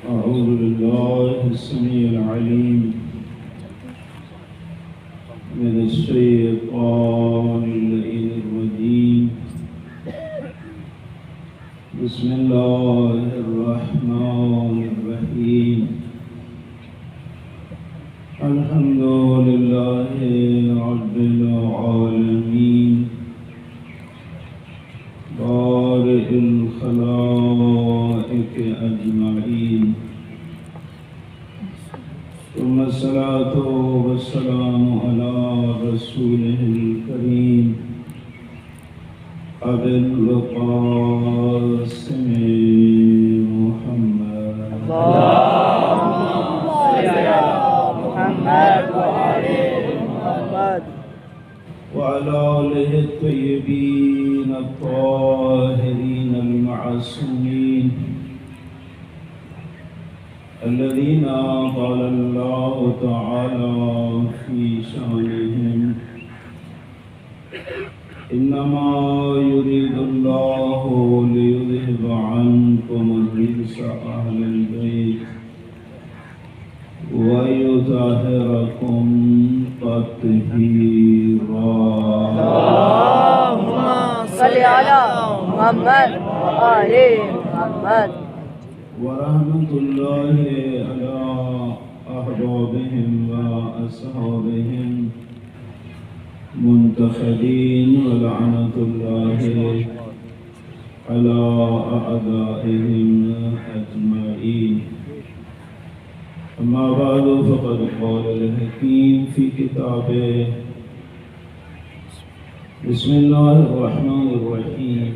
أعوذ بالله السميع العليم من الشيطان اللعين الرجيم. بسم الله الرحمن الرحيم. الحمد لله رب العالمين بارئ الخلائق أجمعين، ثم الصلاة والسلام على رسوله الكريم أبي القاسم محمد. اللهم صل على محمد وآل محمد وعلى آله الطيبين الطاهرين المعصومين الذين قال الله تعالى في شأنهم: إنما يريد الله ليذهب عنكم الرجس أهل البيت ويطهركم تطهيرا. اللهم صل على محمد وآل محمد. ورحمة الله على أحبابهم وأصحابهم منتخبين، ولعنة الله على أعدائهم أجمعين. أما بعد، فقد قال الحكيم في كتابه: بسم الله الرحمن الرحيم.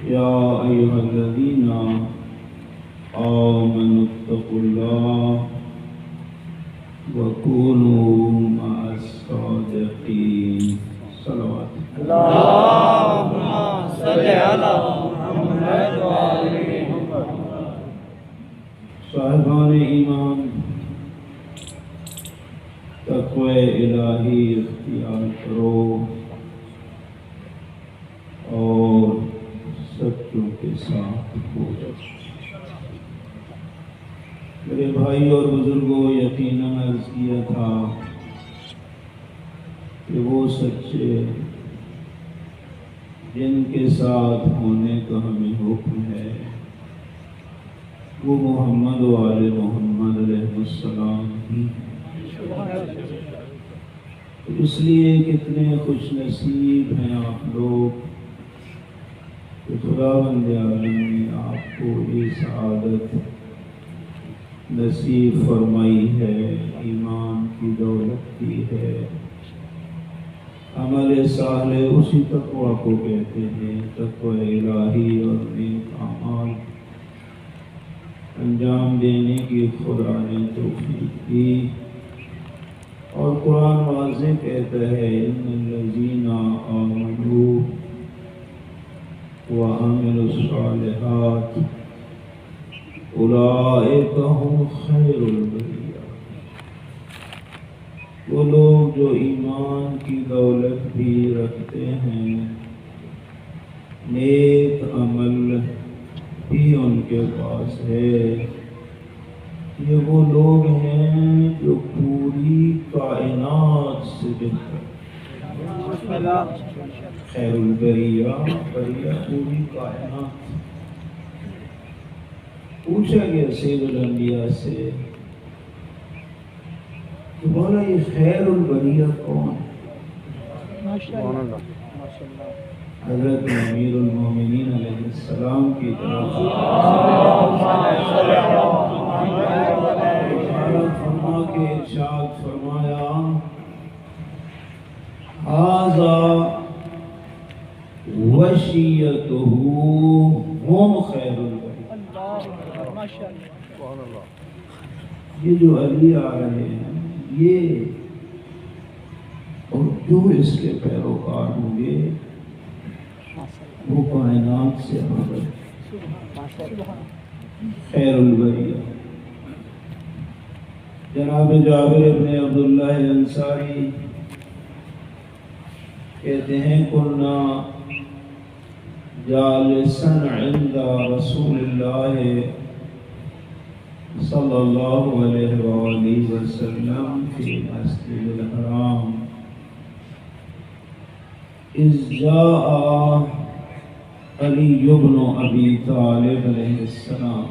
يا أيها الذين آمنوا اتقوا الله وكونوا مع الصادقين. صلوات. اللهم صل على محمد وآل محمد. صاحبان ایمان، تقوی الہی اختیار کرو اور سچوں کے ساتھ بولو۔ میرے بھائی اور بزرگوں، یقیناً عرض کیا تھا کہ وہ سچے جن کے ساتھ ہونے کا ہمیں حکم ہے وہ محمد و آل محمد علیہ السلام ہی۔ اس لیے کتنے خوش نصیب ہیں آپ لوگ کہ خداوند عالم نے آپ کو یہ سعادت نصیب فرمائی ہے، ایمان کی دولت دی ہے۔ عمل صالح اسی تقوی کو کہتے ہیں، تقوی الہی اور نیک اعمال انجام دینے کی خدا نے توفیق دی۔ اور قرآن واضح کہتا ہے: ان الذین آمنوا وعملوا الصالحات اولئک هم خیر البریہ۔ وہ لوگ جو ایمان کی دولت بھی رکھتے ہیں، نیک عمل بھی ان کے پاس ہے، یہ وہ لوگ ہیں جو پوری کائنات سے بہتر۔ خیر البریہ، بریہ پوری کائنات۔ پوچھا گیا سید الانبیاء سے کہ بولا یہ خیر البریہ کون ہے؟ حضرت امیر المومنین علیہ السلام کی طرف فرما کے ارشاد فرمایا: ھذا وصیتہ ہم خیر البریہ۔ یہ جو علی آ رہے ہیں، یہ اور جو اس کے پیروکار ہوں گے وہ کائنات سے افضل خیر البریہ۔ جناب جابر ابن عبداللہ انصاری کہتے ہیں: کنا جالسا عند رسول اللہ صلی اللہ علیہ وآلہ وسلم فی مسجد الحرام اذ جاء علی بن ابی طالب علیہ السلام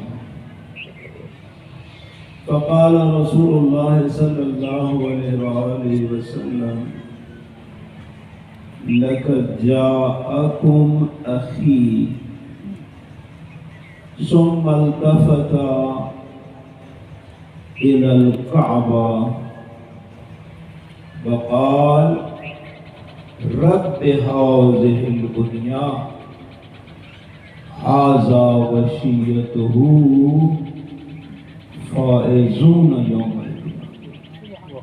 فقال رسول اللہ صلی اللہ علیہ وآلہ وسلم لقد جاءکم اخی ثم التفت إلى الكعبة وقال رب هذه الدنيا هذا وشيته فائزون يوم القيامة۔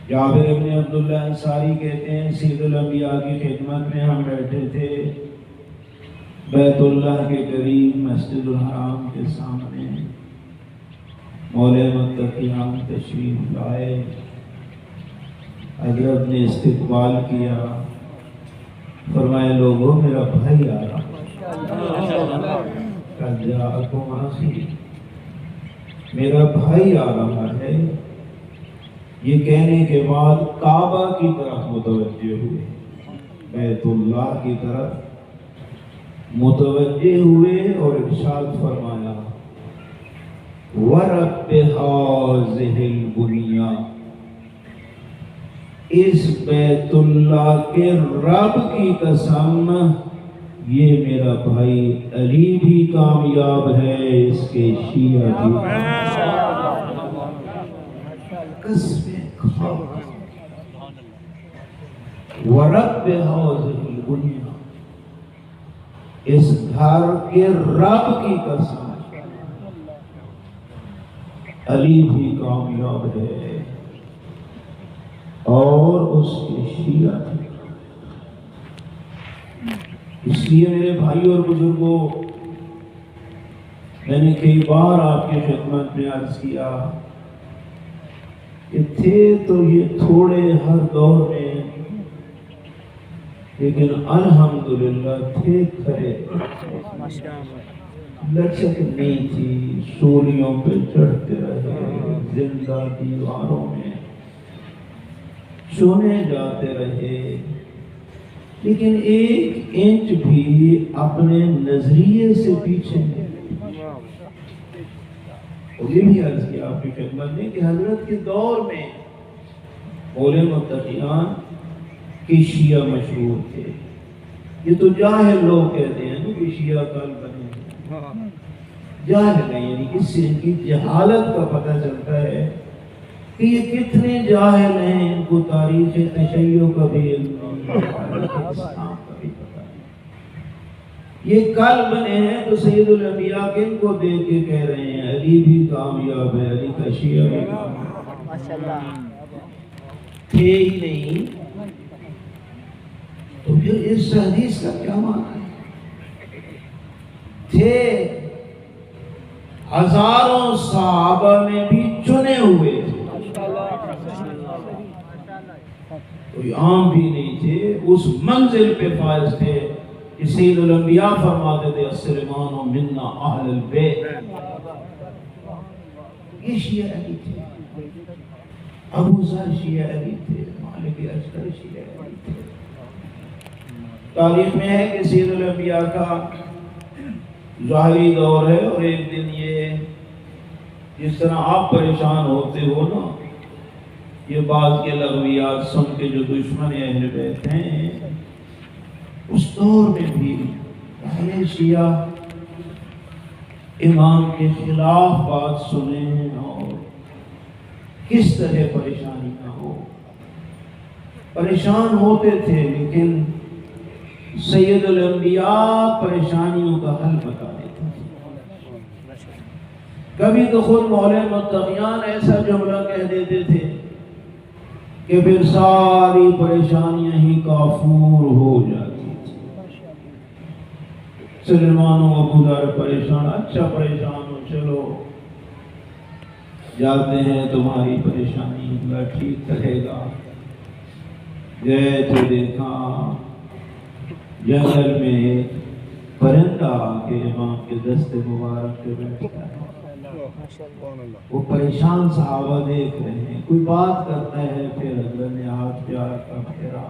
جابر بن عبداللہ انصاری کہتے ہیں سید الانبیاء کی خدمت میں ہم بیٹھے تھے بیت اللہ کے قریب مسجد الحرام کے سامنے۔ مولے متقیان تشریف لائے، حضرت نے استقبال کیا، فرمائے لوگوں میرا بھائی آ رہا ہے، میرا بھائی آ رہا ہے۔ یہ کہنے کے بعد کعبہ کی طرف متوجہ ہوئے، بیت اللہ کی طرف متوجہ ہوئے اور ارشاد فرمایا وَرَبِّ هَٰذِهِ الْبُنْيَا، اس بیت اللہ کے رب کی قسم یہ میرا بھائی علی بھی کامیاب ہے، اس کے شیعہ بھی قسمیں کھا۔ وَرَبِّ هَٰذِهِ الْبُنْيَا، اس گھر کے رب کی قسم علی بھی کامیاب ہے اور اس کے شیعہ بھی۔ اس لیے میرے بھائی اور بزرگوں، میں نے کئی بار آپ کی خدمت میں عرض کیا کہ تھے تو یہ تھوڑے ہر دور میں، لیکن الحمدللہ تھے کھڑے، لچک نہیں تھی، سولیوں پہ چڑھتے رہے، زندہ دیواروں میں چنے جاتے رہے، لیکن ایک انچ بھی اپنے نظریے سے پیچھے نہیں۔ اور یہ بھی عرض کیا آپ کی خدمت میں کہ حضرت کے دور میں مولے متقیان کے شیعہ مشہور تھے۔ یہ تو جاہل لوگ کہتے ہیں کہ شیعہ کل بنے، جاہل نہیں، یعنی اس سے ان کی جہالت کا پتہ چلتا ہے کہ یہ کتنے جاہل ہیں، ان کو تاریخ تشیع کا بھی علم نہیں، اسلام کا بھی پتہ نہیں۔ یہ کل بنے ہیں تو سید الانبیاء کن کو دیکھ کے کہہ رہے ہیں علی بھی کامیاب ہے، علی کا شیعہ بھی کامیاب ہے، تھے ہی نہیں۔ تو پھر اس حدیث کا کیا معنی ہے؟ تھے، ہزاروں صحابہ میں بھی چنے ہوئے تھے، کوئی عام بھی نہیں تھے، اس منزل پہ فائز تھے کہ سید الانبیاء فرماتے تھے السلمان منا اہل البیت۔ یہ شیعہ علی تھے، ابو ذر شیعہ علی تھے، مالک اشتر شیعہ علی تھے۔ تاریخ میں ہے کہ سید الانبیاء کا ظاہری دور ہے، اور ایک دن یہ جس طرح آپ پریشان ہوتے ہو نا، یہ بعض کے لغویات سن کے جو دشمن اہل بیت ہیں، اس دور میں بھی اہل شیعہ امام کے خلاف بات سنیں اور کس طرح پریشانی نہ ہو، پریشان ہوتے تھے، لیکن سید الانبیاء پریشانیوں کا حل بتا دیتے تھے۔ کبھی تو خود مولے متقیان ایسا جملہ کہہ دیتے تھے کہ پھر ساری پریشانیاں ہی کافور ہو جاتی تھی۔ سلیمان و ابو ذر پریشان، اچھا پریشان ہو، چلو جاتے ہیں تمہاری پریشانی اللہ ٹھیک کرے گا۔ گئے تو دیکھا جنگل میں ایک پرندہ آ کے امام کے دست مبارک پہ بیٹھتا ہے، وہ پریشان صحابہ دیکھ رہے ہیں، کوئی بات کرتا ہے، پھر حضرت نے ہاتھ پیار کا پھیرا،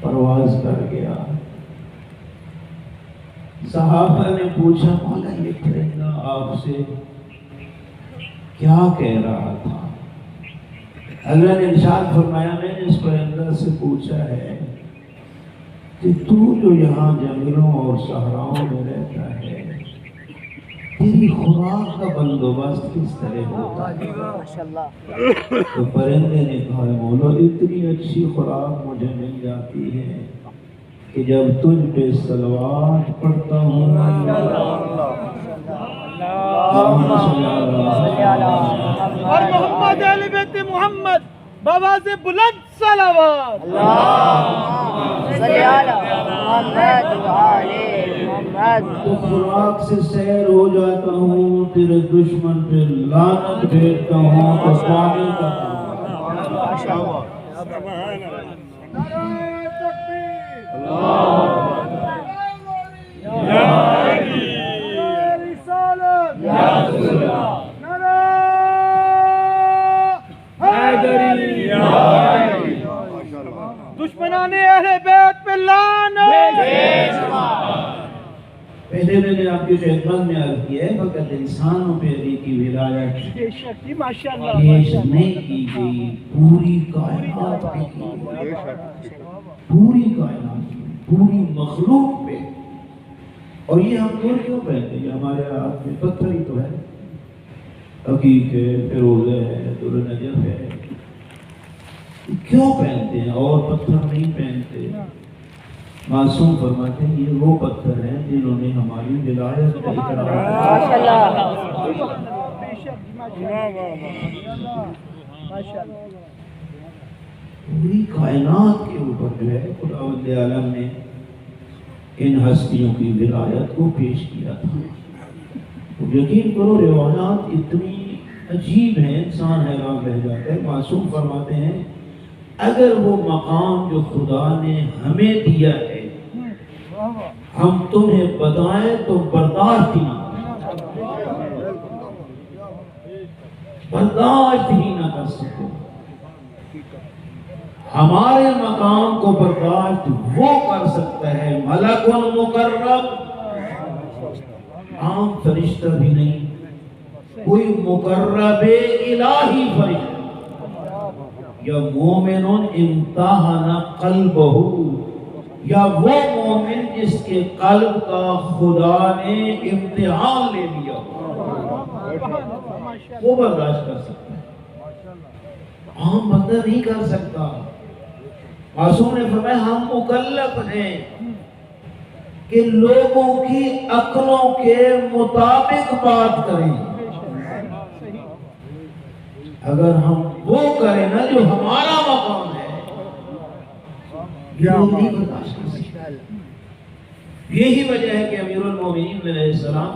پرواز کر گیا۔ صحابہ نے پوچھا مولا یہ پرندہ آپ سے کیا کہہ رہا تھا؟ حضرت نے ارشاد فرمایا میں نے اس پرندہ سے پوچھا ہے کہ تو جو یہاں جنگلوں اور صحراؤں میں رہتا ہے تیری خوراک کا بندوبست کس طرح ہوتا ہے؟ تو پرندے نے کہا مولا اتنی اچھی خوراک مجھے مل جاتی ہے کہ جب تجھ پہ صلوات پڑھتا ہوں اور محمد اہل بیت محمد بابا سے بلند صلوات صلی اللہ محمد وآلہ محمد۔ تو خوراک سے سیر ہو جاتا ہوں، تیرے دشمن پہ لعنت بھیجتا ہوں تو پانی کا دشمنان اہل بیت پہ لعنت۔ پہلے میں نے آپ کی خدمت میں عرض کیا ہے فقط انسانوں پہ علی کی ولایت بے شک جی ماشاءاللہ پیش نہیں کی گئی، پوری کائنات پہ کی گئی، پوری کائنات پہ، پوری مخلوق پہ۔ اور یہ ہم دور کیوں پہنتے ہیں؟ ہمارے ہاتھ میں پتھر ہی تو ہے، عقیق ہے، فیروزہ ہے، در نجف ہے، کیوں پہنتے ہیں اور پتھر نہیں پہنتے؟ معصوم فرماتے ہیں یہ وہ پتھر ہیں جنہوں نے ہماری ولایت کا اقرار پوری کائنات کے اوپر جو ہے خداوند عالم نے ان ہستیوں کی ولایت کو پیش کیا تھا۔ یقین کرو روایات اتنی عجیب ہیں، انسان حیران رہ جاتا ہے۔ معصوم فرماتے ہیں اگر وہ مقام جو خدا نے ہمیں دیا ہے ہم تمہیں بتائیں تو برداشت ہی نہ کر سکتے۔ ہمارے مقام کو برداشت وہ کر سکتا ہے ملک مقرب، عام فرشتہ بھی نہیں، کوئی مقرب الہی فرشتہ، یا مومن امتحن قلبہ، یا وہ مومن جس کے قلب کا خدا نے امتحان لے لیا، وہ برداشت کر سکتا ہے، عام بندہ نہیں کر سکتا۔ معصوم نے فرمایا ہم مکلف ہیں کہ لوگوں کی عقلوں کے مطابق بات کریں، اگر ہم وہ کریں نا جو ہمارا مقام ہے یہ نہیں برداشت کر سکتا۔ یہی وجہ ہے کہ امیر المومنین علیہ السلام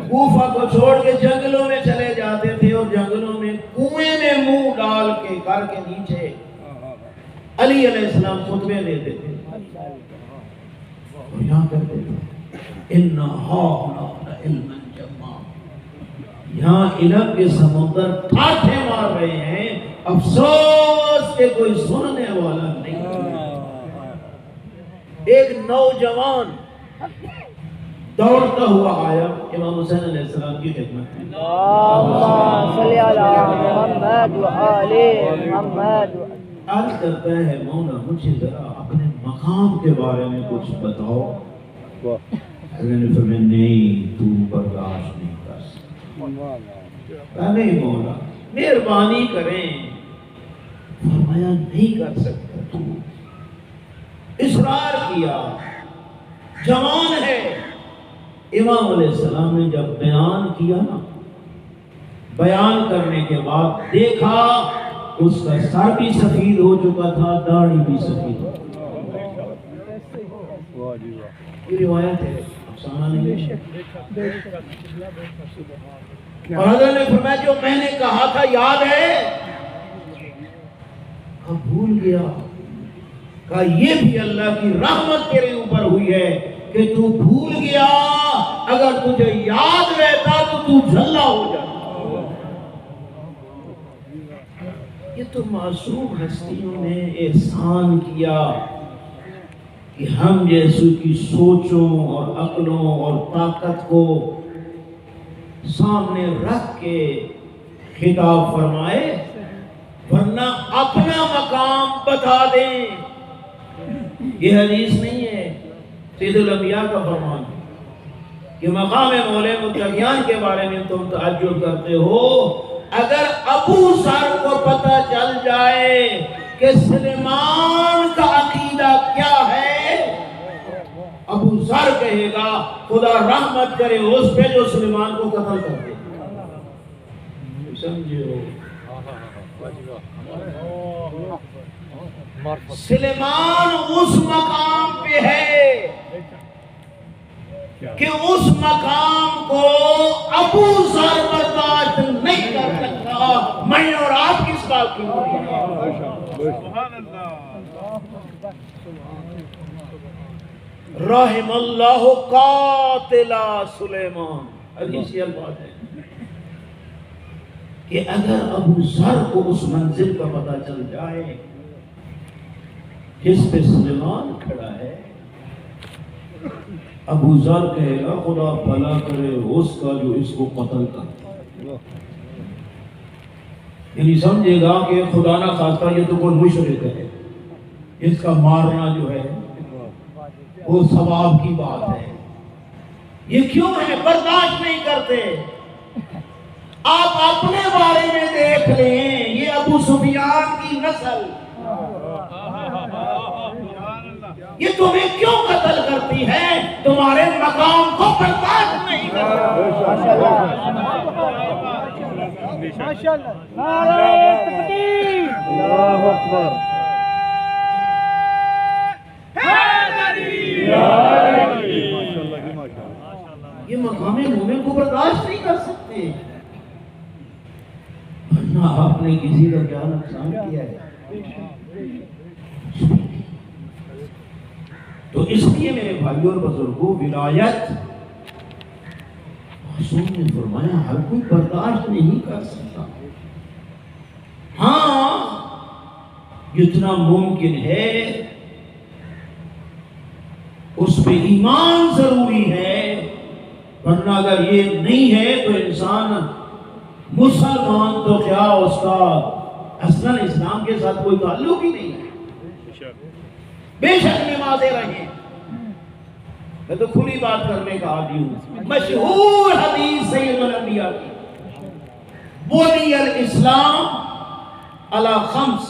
کوفہ کو چھوڑ کے جنگلوں میں چلے جاتے تھے اور جنگلوں میں کنویں میں منہ ڈال کے گھر کے نیچے علی علیہ السلام خطبے دیتے تھے اور یہاں کرتے تھے اِنَّا هَاهُنَا عِلْمًا جَمًّا، یہاں علم کے سمندر ٹھاٹھے مار رہے ہیں، افسوس کہ کوئی سننے والا نہیں۔ ایک نوجوان دوڑتا ہوا آیا امام حسین علیہ السلام کی خدمت میں، اللہم صلی علی محمد وآلہ محمد۔ عرض کرتا ہے مولا مجھے ذرا اپنے مقام کے بارے میں کچھ بتاؤ۔ حضرت نے فرمایا نہیں تو برداشت نہیں کر سکتا۔ نہیں مولا مہربانی کریں۔ فرمایا نہیں کر سکتا تو، اصرار کیا، جوان ہے۔ امام علیہ السلام نے جب بیان کیا نا، بیان کرنے کے بعد دیکھا اس کا سر بھی سفید ہو چکا تھا، داڑھی بھی سفید ہو چکا تھا۔ یہ روایت ہے، افسانہ نہیں ہے۔ اور حضرت نے فرمایا جو میں نے کہا تھا یاد ہے؟ کہا بھول گیا۔ کہا یہ بھی اللہ کی رحمت تیرے اوپر ہوئی ہے کہ تو بھول گیا، اگر تجھے یاد رہتا تو جھلا ہو جاتا۔ یہ تو معصوم ہستیوں نے احسان کیا کہ ہم جیسوں کی سوچوں اور عقلوں اور طاقت کو سامنے رکھ کے خطاب فرمائے، ورنہ اپنا مقام بتا دیں۔ یہ حدیث نہیں ہے، سید الانبیاء کا فرمان ہے کہ مقام مولا متقیان کے بارے میں تم تعجب کرتے ہو۔ اگر ابو ذر کو پتہ چل جائے کہ سلیمان کا عقیدہ کیا ہے، ابو ذر کہے گا خدا رحمت کرے اس پہ جو سلیمان کو قتل کر دے۔ سمجھو، سلیمان اس مقام پہ ہے کہ اس مقام کو ابو ذر برداشت نہیں کر سکتا، میں اور آپ کس بات کی رحم اللہ قاتل سلیمان، حدیثی الفاظ ہے کہ اگر ابو ذر کو اس منزل کا پتہ چل جائے جس پہ سلیمان کھڑا ہے، ابو ذر کہے گا خدا بھلا کرے اس کا جو اس کو قتل کرتا، یعنی سمجھے گا کہ خدا نہ خواستہ یہ تو کوئی مشرک ہے، اس کا مارنا جو ہے وہ ثواب کی بات ہے۔ یہ کیوں ہے؟ برداشت نہیں کرتے۔ آپ اپنے بارے میں دیکھ لیں، یہ ابو سفیان کی نسل یہ تمہیں کیوں قتل کرتی ہے؟ تمہارے مقام کو برداشت نہیں کرتی۔ ماشاءاللہ، نعرہ تکبیر، اللہ اکبر، یہ مقام مومن کو برداشت نہیں کر سکتے، ورنہ آپ نے کسی کا کیا نقصان کیا ہے؟ تو اس لیے میرے بھائیوں اور بزرگوں، ولایت معصوم نے فرمایا ہر کوئی برداشت نہیں کر سکتا۔ ہاں جتنا ممکن ہے اس پہ ایمان ضروری ہے، ورنہ اگر یہ نہیں ہے تو انسان مسلمان تو کیا اس کا اصلاً اسلام کے ساتھ کوئی تعلق ہی نہیں ہے۔ بے شک نمازیں رہیں، میں تو کھلی بات کرنے کا عادی ہوں۔ مشہور حدیث سید الانبیاء کی، بنی الاسلام علی خمس،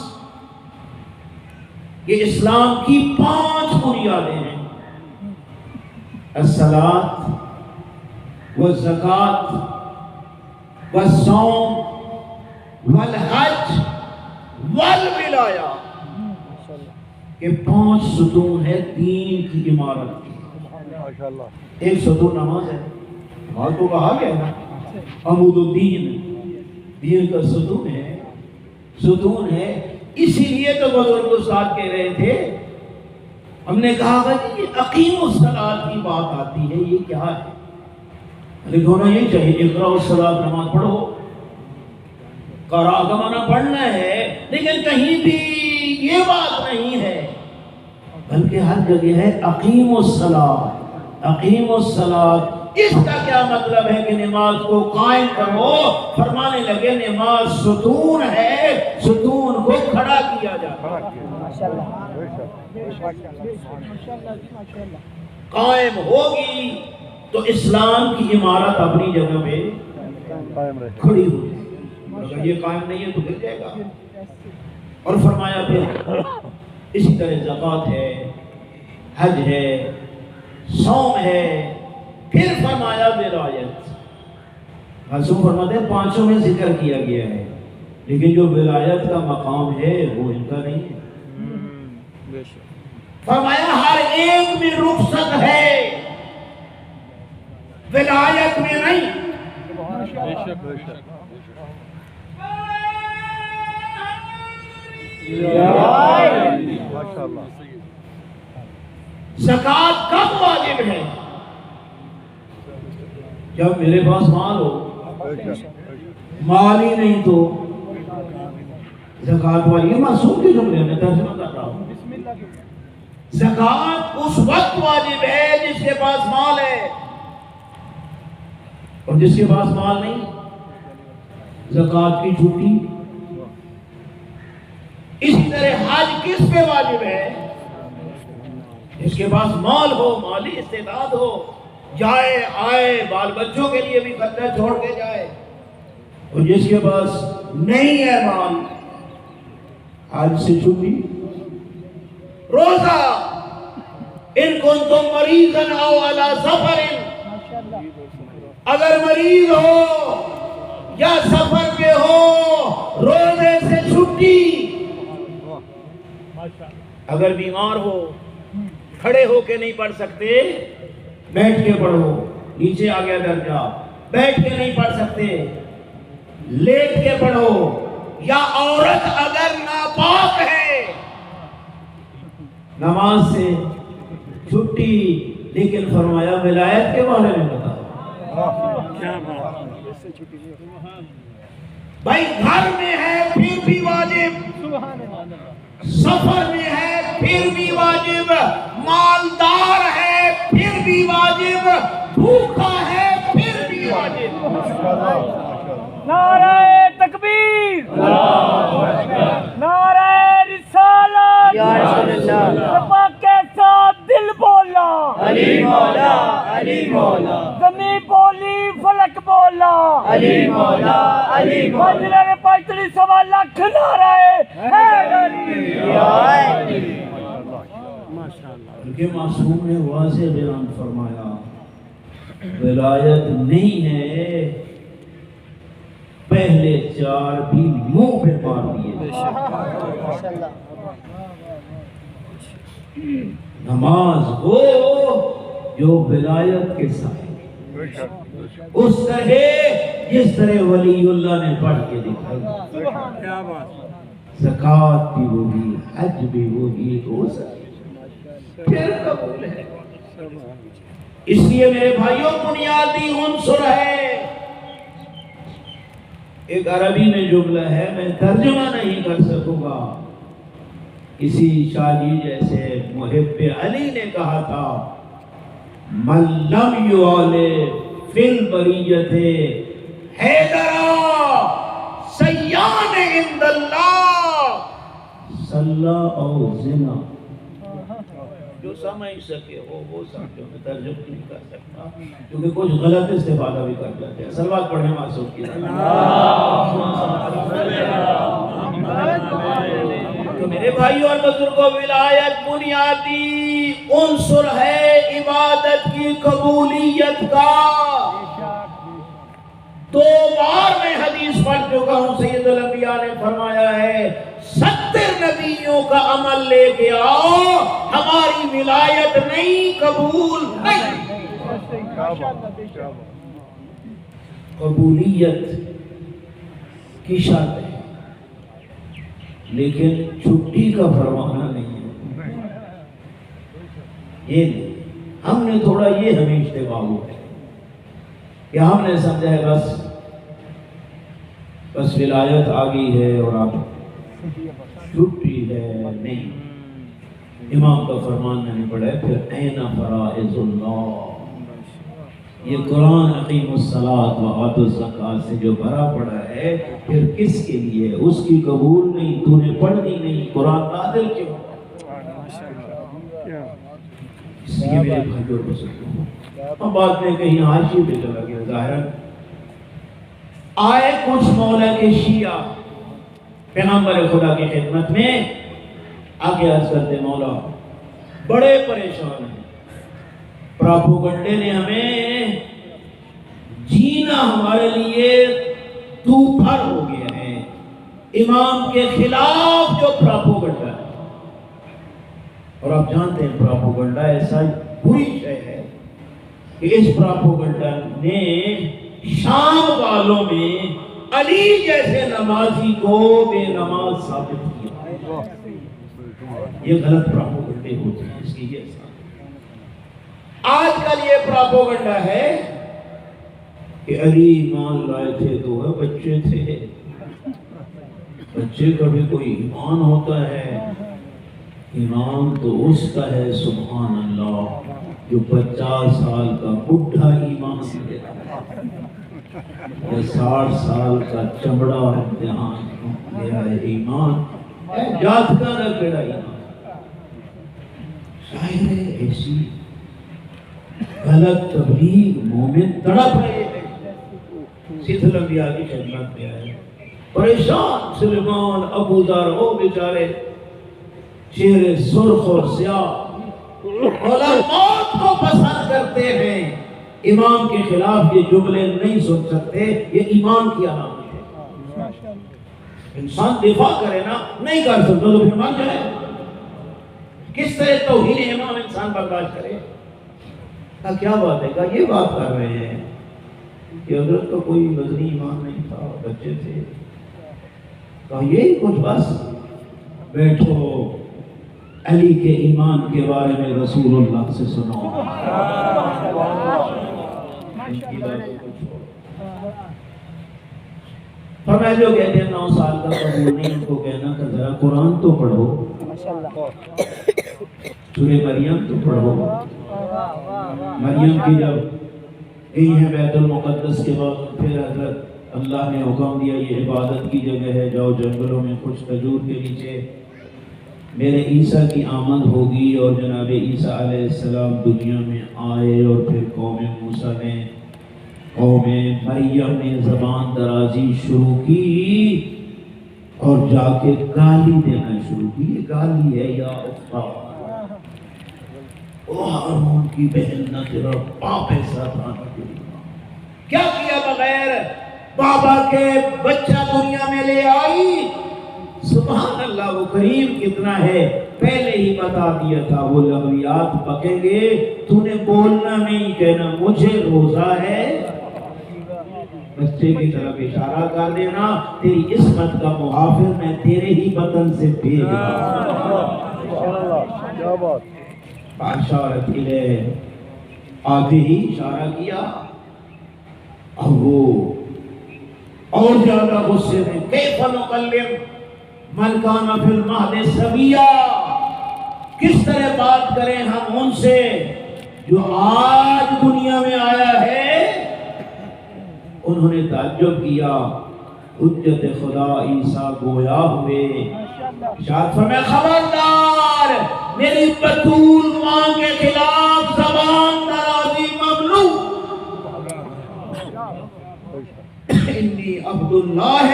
یہ اسلام کی 5 بنیادیں ہیں: الصلاۃ والزکوٰۃ والصوم والحج والولایہ، کہ 5 ستون ہے دین کی عمارت کی۔ ایک ستون نماز ہے، نماز تو کہا گیا نا عمود الدین، دین کا ستون ہے، ستون ہے۔ اسی لیے تو بزرگ استاد کہہ رہے تھے، ہم نے کہا کہ یہ اقیم الصلاۃ کی بات آتی ہے، یہ کیا ہے؟ لیکن ہونا یہ چاہیے اقرأ الصلاۃ، نماز پڑھو، قرأ کا معنی پڑھنا ہے، لیکن کہیں بھی یہ بات نہیں ہے، بلکہ ہر جگہ ہے اقیم الصلاۃ، اقیم الصلاۃ۔ اس کا کیا مطلب ہے کہ نماز کو قائم کرو؟ فرمانے لگے نماز ستون ہے، ستون کو کھڑا کیا جاتا ہے، قائم ہوگی تو اسلام کی عمارت اپنی جگہ پہ کھڑی ہو جائے گی، اگر یہ قائم نہیں ہے تو گر جائے گا۔ اور فرمایا پھر اسی طرح زکوٰۃ ہے، حج ہے، صوم ہے، پھر فرمایا ولایت۔ معصوم فرماتے ہیں 5 میں ذکر کیا گیا ہے، لیکن جو ولایت کا مقام ہے وہ ان کا نہیں ہے۔ فرمایا ہر ایک میں رخصت ہے، ولایت میں نہیں۔ زکات کب واجب ہے؟ جب میرے پاس مال ہو، مال ہی نہیں تو زکات والی، یہ معصوم کے جملے میں ترجمہ کر رہا ہوں۔ زکات اس وقت واجب ہے جس کے پاس مال ہے، اور جس کے پاس مال نہیں زکات کی چھٹی۔ اسی طرح حج کس پہ واجب ہے؟ جس کے پاس مال ہو، مالی استعداد ہو، جائے آئے، بال بچوں کے لیے بھی خرچہ چھوڑ کے جائے۔ اور جس کے پاس نہیں ہے مال، حج سے چھٹی۔ روزہ ان کنتم مریضا او علی سفر، اگر مریض ہو یا سفر پہ ہو روزے سے چھٹی۔ اگر بیمار ہو، کھڑے ہو کے نہیں پڑھ سکتے، بیٹھ کے پڑھو، نیچے آ گیا درجہ، بیٹھ کے نہیں پڑھ سکتے لیٹ کے پڑھو، یا عورت اگر ناپاک ہے نماز سے چھٹی۔ لیکن فرمایا ولایت کے بارے میں بتا، بھائی گھر میں ہے پھر بھی واجب، سفر میں ہے پھر بھی واجب، مالدار ہے پھر بھی واجب، بھوکا ہے پھر بھی واجب۔ نعرہ تکبیر، نعرہ رسالت، یا رسول اللہ، صفا کے ساتھ دل بولا، علی مولا، علی مولا، زمین بولی فلک بولا، علی مولا، علی مولا، مجرے نے 35 لاکھ نعرہ حیدری، یا علی۔ کیونکہ معصوم نے واضح بیان فرمایا ولایت نہیں ہے، پہلے 4 بھی منہ پہ مار دیے۔ نماز وہ جو ولایت کے ساتھ اس طرح جس طرح ولی اللہ نے پڑھ کے دکھائی، زکات بھی وہی، حج بھی وہی، روزہ پھر قبول ہے۔ اس لیے میرے بھائیوں بنیادی عنصر ہے۔ ایک عربی میں جملہ ہے، میں ترجمہ نہیں کر سکوں گا، کسی شاہ جی جیسے محب علی نے کہا تھا، من لم یعالِ فی البریۃ حیدرا سیان عند اللہ صلی او زنا۔ جو سمجھ سکے وہ سمجھو، میں ترجمہ نہیں کر سکتا کیونکہ کچھ غلط استفادہ بھی کر جاتے ہیں۔ صلوات پڑھیں معصوم کی۔ تو میرے بھائیوں اور بزرگوں، ولایت بنیادی عنصر ہے عبادت کی قبولیت کا۔ 2 بار میں حدیث پڑھ چکا ہوں، سید الانبیاء نے فرمایا ہے 70 نبیوں کا عمل لے کے آؤ، ہماری ولایت نہیں، قبول نہیں۔ قبولیت کی شرط ہے، لیکن چھٹی کا فرمانا نہیں ہے۔ یہ نہیں، ہم نے تھوڑا یہ ہمیں اشتباہ ہوا ہے کہ ہم نے سمجھا ہے بس ولایت آ گئی ہے اور اب چھٹی ہے۔ نہیں، امام کا فرمان میں نے پڑھا ہے، پھر این فرائض اللہ، یہ قرآن اقیم الصلاۃ و آتوا الزکوٰۃ سے جو بھرا پڑا ہے، پھر کس کے لیے؟ اس کی قبول نہیں، تو نے پڑھنی نہیں، قرآن نازل کیوں؟ اس لیے میرے بھائیوں کو سکھو، اب بات میں کہیں حاشیے پہ چلا گیا، ظاہراً آئے کچھ مولا کے شیعہ پیغمبر خدا کی خدمت میں آگے عرض کرتے، مولا بڑے پریشان ہیں، پراپوگنڈے نے ہمیں جینا ہمارے لیے دوپہر ہو گیا ہے، امام کے خلاف جو پراپوگنڈا ہے۔ اور آپ جانتے ہیں پراپوگنڈا ایسا بری شے ہے کہ اس پراپوگنڈا نے شام والوں میں علی جیسے نمازی کو بے نماز ثابت کیا۔ یہ غلط پراپوگنڈے ہوتے ہیں، اس کی یہ ساتھ آج کل یہ پراپوگنڈا ہے کہ علی ایمان لائے تھے تو وہ بچے تھے. بچے کا بھی کوئی ایمان ہوتا ہے. ایمان تو اس کا ہے سبحان اللہ جو 50 سال کا بڈھا ایمان لے رہا ہے یا 60 سال کا چمڑا امتحان لے رہا ہے. ایمان جات کا نہ کیڑا ایمان. شاید ایسی غلط تبلیغ مومن تڑپ رہے ہیں. سیدھ الانبیاء کی خدمت میں آئے پریشان سلیمان ابو ذر وہ بیچارے چہرے سرخ اور سیاہ اور موت کو پسند کرتے ہیں. امام کے خلاف یہ جملے نہیں سن سکتے. یہ ایمان کی علامت ہے. انسان دفاع کرے نا نہیں کر سکتا تو پھر مان جائے. کس طرح توہین امام انسان برداشت کرے. کیا بات ہے کہ یہ بات کر رہے ہیں کہ حضرت کا کوئی مدنی ایمان نہیں تھا بچے تھے. کہا یہی کچھ بس بیٹھو علی کے ایمان کے بارے میں رسول اللہ سے سنو. فرمایا جو کہتے ہیں 9 سال کا قبول نہیں ان کو کہنا کہ ذرا قرآن تو پڑھو. سورہ مریم تو پڑھو. مریم کی جب گئی ہے بیت المقدس کے بعد پھر حضرت اللہ نے حکم دیا یہ عبادت کی جگہ ہے جاؤ جنگلوں میں خوش کھجور کے نیچے میرے عیسیٰ کی آمد ہوگی. اور جناب عیسیٰ علیہ السلام دنیا میں آئے اور پھر قوم موسیٰ نے قوم مریم نے زبان درازی شروع کی اور جا کے گالی دینا شروع کی. یہ گالی ہے یا اختا او ہارون کی بہن نہ تیرا باپ ایسا تھا نہ تیری ماں. کیا کیا بغیر بابا کے بچہ دنیا میں لے آئی. سبحان اللہ وہ کریم کتنا ہے. پہلے ہی بتا دیا تھا وہ لغویات پکیں گے. تو نے بولنا نہیں کہنا مجھے روزہ ہے. بچے کی طرف اشارہ کر دینا تیری عصمت کا محافظ میں تیرے ہی بطن سے بھیج رہا ہوں. بادشاہ رکھیلے آگے ہی اشارہ کیا. اب وہ اور زیادہ غصے میں کیف نکلم من کان فی المہد صبیا. کس طرح بات کریں ہم ان سے جو آج دنیا میں آیا ہے. انہوں نے تعجب کیا. حجت خدا عیسیٰ گویا ہوئے. شاید فرمائے خبردار میری بطول ماں کے خلاف زبان درازی ممنوع. انی عبداللہ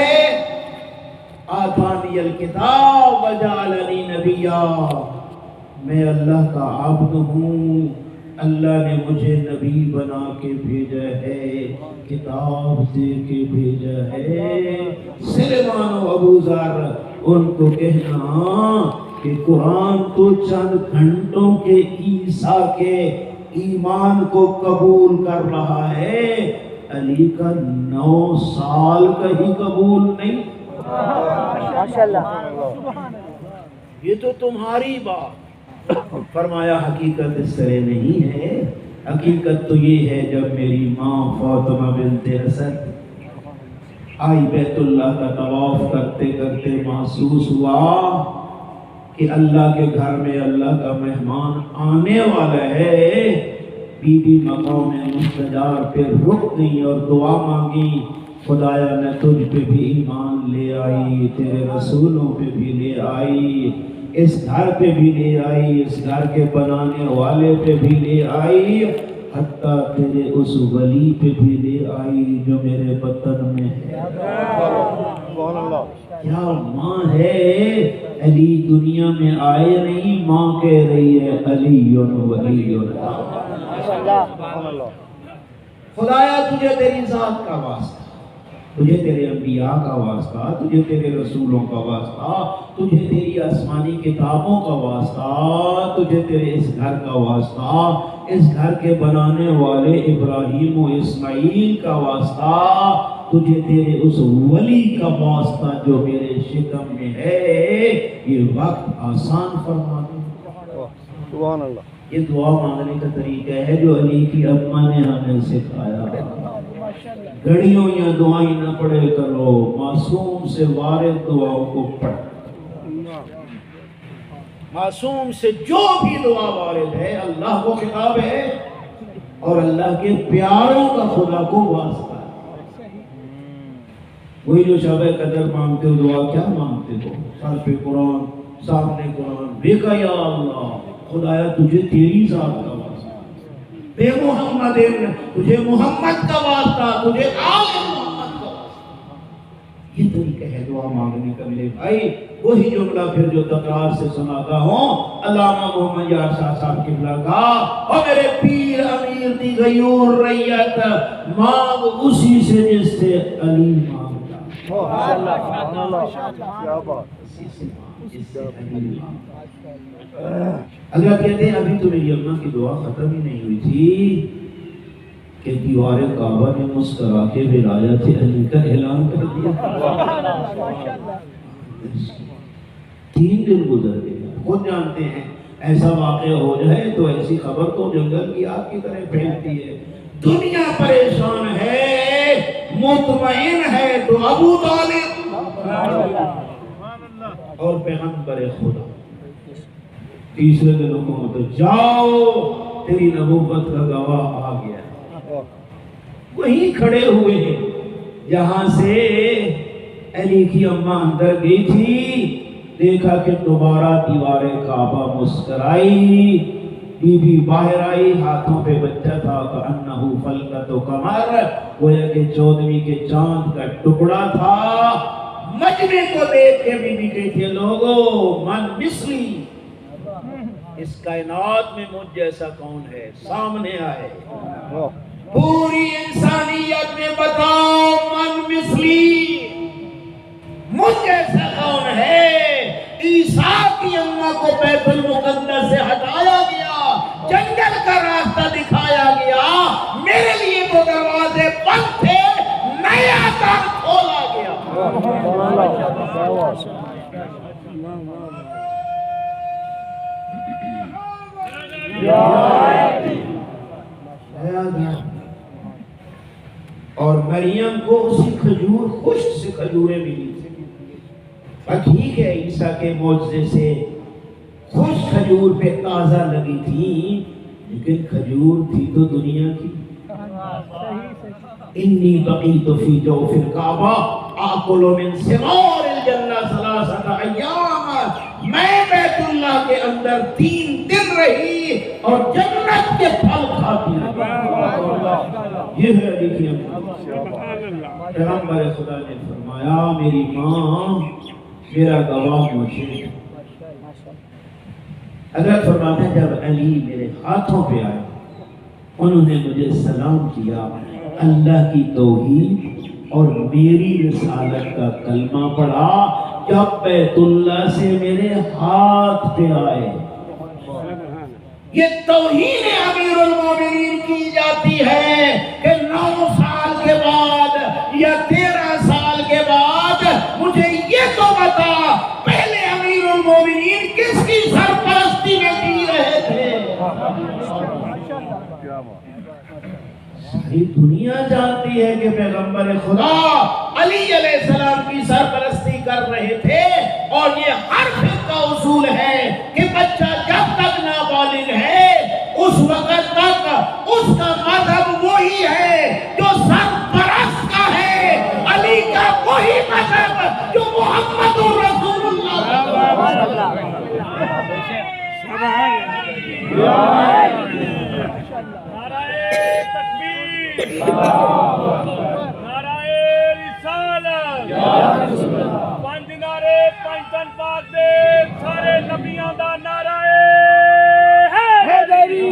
آتانی الکتاب وجعلنی نبیا. میں اللہ کا عبد ہوں. اللہ نے مجھے نبی بنا کے بھیجا ہے. کتاب دے کے بھیجا ہے. سلیمان و ابو ذر ان کو کہنا کہ قرآن تو چند گھنٹوں کے عیسیٰ کے ایمان کو قبول کر رہا ہے. علی کا 9 سال کا ہی قبول نہیں. یہ تو تمہاری بات. فرمایا حقیقت اس طرح نہیں ہے. حقیقت تو یہ ہے جب میری ماں فاطمہ بنت اسد آئی بیت اللہ کا طواف کرتے کرتے محسوس ہوا کہ اللہ کے گھر میں اللہ کا مہمان آنے والا ہے. بی بی مقام مستجار پہ رک گئی اور دعا مانگی. خدایا میں تجھ پہ بھی ایمان لے آئی, تیرے رسولوں پہ بھی لے آئی, اس گھر پہ بھی لے آئی, اس گھر کے بنانے والے پہ بھی لے آئی, حتیٰ تیرے اس ولی پہ بھی لے آئی جو میرے بطن میں ہے. کیا ماں ہے. علی دنیا میں آئے نہیں, ماں کہہ رہی ہے علی ولی اللہ. خدایا تجھے تیری ذات کا واسطہ, تجھے تیرے انبیاء کا واسطہ, تجھے تیرے رسولوں کا واسطہ, تجھے تیری آسمانی کتابوں کا واسطہ, تجھے تیرے اس گھر کا واسطہ, اس گھر کے بنانے والے ابراہیم و اسماعیل کا واسطہ, تجھے تیرے اس ولی کا واسطہ جو میرے شکم میں ہے. یہ وقت آسان فرما دو. سبحان اللہ. یہ دعا مانگنے کا طریقہ ہے جو علی کی اماں نے ہمیں سکھایا. گھڑیوں یا دعائیں نہ پڑھے کرو، معصوم سے وارد دعاؤں کو پڑھ. معصوم سے جو بھی دعا وارد ہے اللہ کو خطاب ہے اور اللہ کے پیاروں کا خدا کو واسطہ ہے. وہی جو شب قدر مانگتے ہو دعا کیا مانگتے ہو؟ سر پہ قرآن، سامنے قرآن، دیکھا یا اللہ خدایا تجھے تیری ذات کا واسطہ، بے محمد تجھے محمد کا واسطہ، تجھے آل محمد کا واسطہ. یہ طریقہ ہے دعا مانگنے کا میرے بھائی. وہی جملہ پھر جو تکرار سے سناتا ہوں علامہ محمد یار شاہ صاحب قبلہ کا، اور میرے پیر امیر دی غیور ریت مانگ اسی سے جس سے علی مانگتا. اللہ کہتے ہیں ابھی تو میری اماں کی دعا ختم ہی نہیں ہوئی تھی کہ دیوار کعبہ نے مسکرا کے ولایت علی کا اعلان کر دیا. 3 دن گزر گئے. خود جانتے ہیں ایسا واقعہ ہو جائے تو ایسی خبر تو جنگل کی آگ کی طرح پھیلتی ہے. دنیا پریشان ہے، مطمئن ہے تو ابو طالب اور پیغمبر خدا. تیسرے دن حکم تو جاؤ تیری نبوت کا گواہ آ گیا. وہیں کھڑے ہوئے ہیں جہاں سے علی کی اماں اندر گئی تھی. دیکھا کہ دوبارہ دیوار کعبہ مسکرائی. بی بی باہر آئی، ہاتھوں پہ بچہ تھا کأنہ فلقۃ قمر، گویا کہ 14ویں کے چاند کا ٹکڑا تھا. مجمع کو دیکھ کے بی بی کہتی ہے لوگو من مثلی، اس کائنات میں مجھ جیسا کون ہے؟ سامنے آئے. پوری انسانیت میں بتاؤ من مثلی، مجھ جیسا کون ہے؟ عیسیٰ کی اماں کو بیت المقدس سے ہٹایا گیا، جنگل کا راستہ دکھایا گیا، میرے لیے تو دروازے بند تھے، نیا در کھولا گیا. اور مریم کو اسی کھجور خشک سے کھجوریں ملی. ٹھیک ہے عیسیٰ کے معجزے سے خشک کھجور پہ تازہ لگی تھی، لیکن کھجور تھی تو دنیا کی. انی بقیت فی جوف الکعبہ آکل من ثمار الجنہ 3 ایام، میں بیت اللہ کے اندر 3 دن رہی اور جنت کے پھل کھاتی رہی. یہ ہے دیکھیے پیغمبر خدا نے فرمایا میری ماں میرا گواہ مجھے. حضرت فرماتے ہیں جب علی میرے ہاتھوں پہ آئے انہوں نے مجھے سلام کیا، اللہ کی توحید اور میری رسالت کا کلمہ پڑھا. جب بیت اللہ سے میرے ہاتھ پہ آئے. یہ توہین امیر المومنین کی جاتی ہے کہ 9 سال کے بعد یا 13 سال کے بعد مجھے یہ تو بتا پہلے امیر المومنین کس کی سرپرستی میں جی رہے تھے. ساری دنیا جانتی ہے کہ پیغمبر خدا علی علیہ السلام کی سرپرستی کر رہے تھے. اور یہ ہر فرقہ کا اصول ہے کہ بچہ جب تک نابالغ ہے اس وقت تک اس کا مذہب وہی ہے جو سرپرست کا ہے. علی کا وہی مذہب جو محمد رسول اللہ. نعرہ رسالت، 5 نعرے 5 پاک دے سارے نبیوں دا نعرہ حیدری،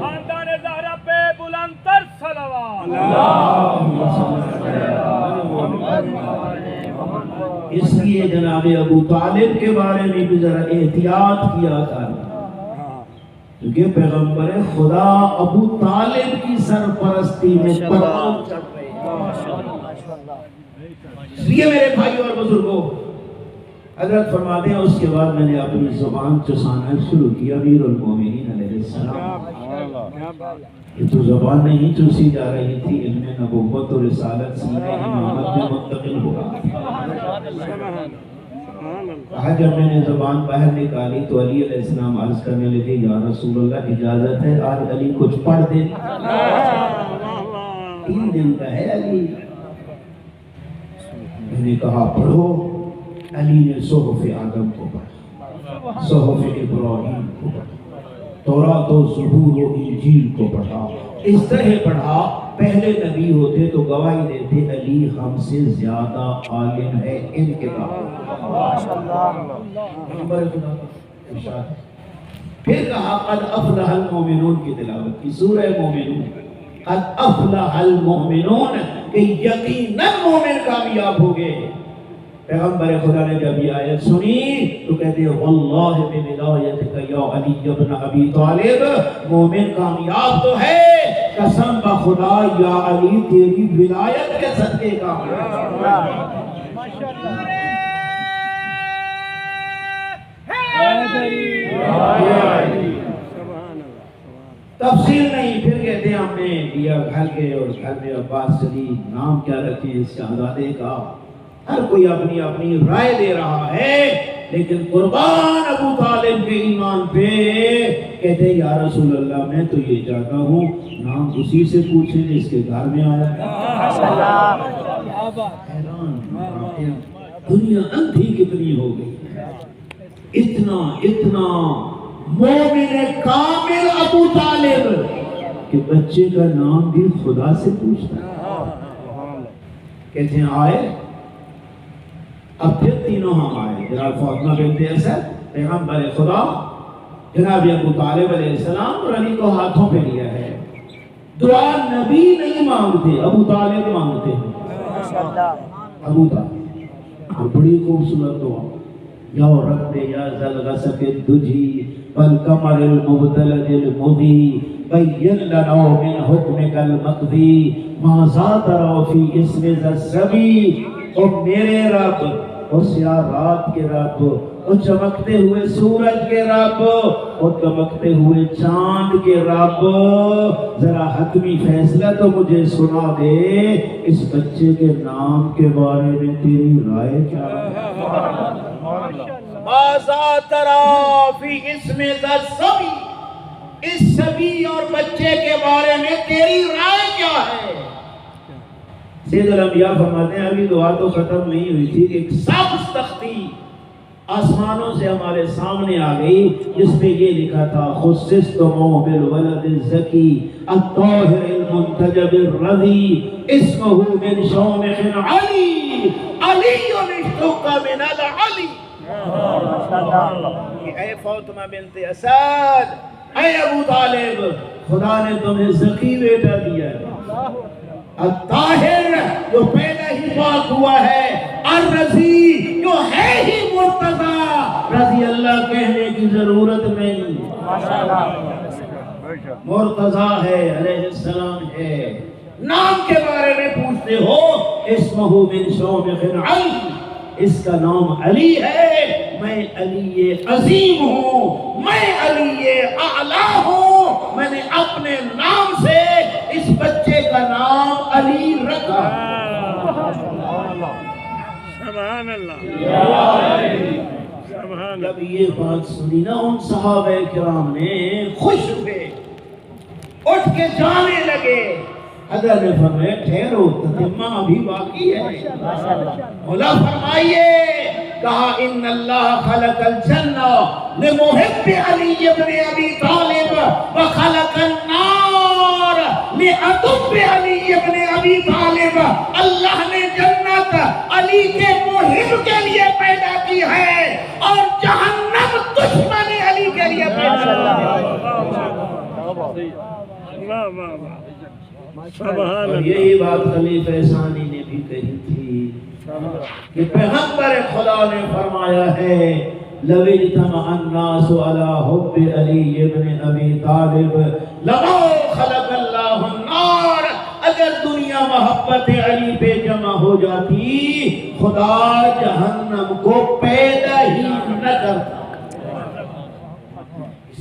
خاندان زہرا پہ بلند تر صلوات. اس لیے جناب ابو طالب کے بارے میں بھی ذرا احتیاط کیا کرنا، کیونکہ پیغمبر خدا ابو طالب کی سرپرستی میں پروان چڑھ رہے ہیں. اس لیے میرے بھائیوں اور بزرگوں حضرت فرماتے ہیں اس کے بعد میں نے اپنی زبان چسانا شروع کیا امیر المومنین علیہ السلام. یہ تو زبان نہیں چوسی جا رہی تھی، علم نبوت اور رسالت سینے امامت میں منتقل ہوا. کہا جب میں نے زبان باہر نکالی تو علی علیہ السلام عرض کرنے لگے یا رسول اللہ اجازت ہے آج علی کچھ پڑھ دے. 3 دن کا ہے علی. میں نے کہا پڑھو. علی نے صحف آدم کو پڑھا، صحف ابراہیم کو پڑھا، تورات و زبور و انجیل کو پڑھا. اس طرح پڑھا پہلے نبی ہوتے تو گواہی دیتے علی ہم سے زیادہ عالم ہے ان کتابوں. پھر کہا قد افلح المؤمنون کی تلاوت کی. سورہ مومنون قد افلح المؤمنون کہ یقیناً مومن کامیاب ہو گئے. پیغمبر خدا نے جب یہ آیت سنی تو کہتے ہیں واللہ بولایتک یا علی ابن ابی طالب، مومن کامیاب تو ہے قسم بخدا یا علی تیری ولایت کے صدقے کامیاب. تفصیل نہیں. پھر کہتے ہیں ہم نے دیا گھر کے اور گھر میں عباس چلی نام کیا رکھیں اس شہزادے کا. ہر کوئی اپنی اپنی رائے دے رہا ہے لیکن قربان ابو طالب کے ایمان پہ کہتے یا رسول اللہ میں تو یہ چاہتا ہوں نام اسی سے پوچھیں جس کے گھر میں آیا. دنیا اندھی کتنی ہو گئی. اتنا مومن کامل ابو طالب کہ بچے کا نام بھی خدا سے پوچھتا ہے. کہتے ہیں آئے. اب پھر تینوں ہم آئے. جناب فاطمہ بنت اسد پیغمبر خدا، جناب ابو طالب علیہ السلام اور علی کو ہاتھوں پہ لیا ہے. دعا نبی نہیں مانگتے، ابو طالب مانگتے ہیں. ابو طالب اور بڑی خوبصورت دعا یا رب یا ذلغسق الدجی والقمر المبتلج المضی بین لنا من حکمک المقضی ما ذات را فی اسم ذا السبی. اور میرے رب، اس رات کے رب، اور چمکتے ہوئے سورج کے رب، اور چمکتے ہوئے چاند کے رب، ذرا حتمی فیصلہ تو مجھے سنا دے اس بچے کے نام کے بارے میں تیری رائے کیا ہے. ماذا ترا فی اسم ذا السبی، اس سبی اور بچے کے بارے میں تیری رائے کیا ہے. سید الانبیاء فرماتے ہیں ابھی دعا تو ختم نہیں ہوئی تھی کہ ایک سبز تختی آسمانوں سے ہمارے سامنے آ گئی جس پہ یہ لکھا تھا خصصتم بالولد الزکی الطاہر المنتجب الرضی اسمہ من شومخ علی علی اشتق من العلی. اے فاطمہ بنت اسد، اے ابو طالب، خدا نے تمہیں زکی بیٹا دیا ہے. الطاہر جو پہلے ہی پاک ہوا ہے، الرضی جو ہے ہی مرتضی، رضی اللہ کہنے کی ضرورت نہیں. مرتضی ہے، علیہ السلام ہے. نام کے بارے میں پوچھتے ہو اسمہ من شومخ علی، اس کا نام علی ہے. میں علی عظیم ہوں، میں علی اعلیٰ ہوں. میں نے اپنے نام سے اس بچے کا نام علی رکھا. سبحان اللہ. جب یہ بات سنی نا ان صحابہ کرام نے خوش ہوئے، اٹھ کے جانے لگے. حضرت نے فرمایا ٹھہرو تتمہ ابھی باقی ہے. مولا فرمائیے کہا ان اللہ خلق الجنہ لمحب علی ابن ابی طالب وخلق النار لعدب علی ابن ابی طالب. اللہ نے جنت علی کے محب کے لیے پیدا کی ہے اور جہنم دشمن علی کے لیے پیدا کی ہے. اور یہی بات خلیفہ ثانی نے بھی کہی تھی کہ پیغمبر خدا نے فرمایا ہے لو اجتمع الناس على حب علی ابن ابی طالب لما خلق اللہ النار. اگر دنیا محبت علی پہ جمع ہو جاتی خدا جہنم کو پیدا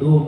2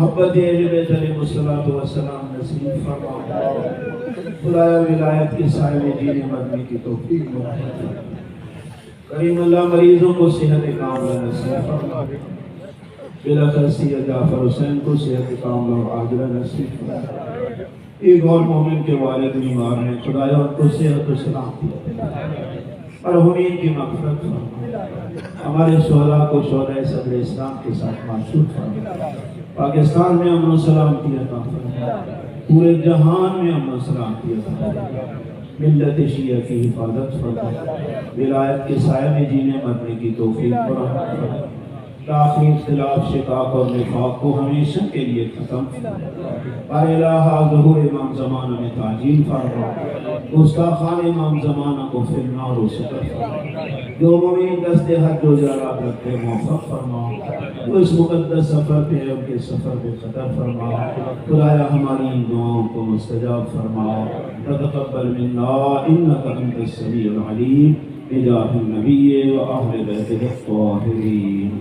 محبت اہل بیت علیہ السلام نصیب فرما خدایا ولایت کے سائے میں جینے مرنے کی توفیق کریم اللہ مریضوں کو صحت کاملہ نصیب فرما بلاخر سید جعفر حسین کو صحت کاملہ و عاجلہ نصیب فرما ایک اور مومن کے والد بیمار ہیں خدایا ان کو صحت و سلامتی مرحومین کی مغفرت فرما ہمارے شہداء کو شہداء صدر اسلام کے ساتھ معشور فرما پاکستان میں امن و سلامتی عطا فرما پورے جہان میں امن و سلامتی عطا فرما ملت شیعہ کی حفاظت فرما ولایت کے سائے میں جینے مرنے کی توفیق فرما آخری اختلاف شقاق اور نفاق کو ہمیشہ کے لیے ختم فرما الہ ظہور امام زمانہ میں تعجیل فرما گستاخان امام زمانہ کو فی النار و سقر فرما جو مومن دست حج و زیارات رکھتے موفق فرما جو اس مقدس سفر پہ ان کے سفر پہ قدر فرما خدایا ہماری ان دعاؤں کو مستجاب فرما تقبل منا انک انت السمیع العلیم بجاہ النبی و اہل بیتہ الطاہرین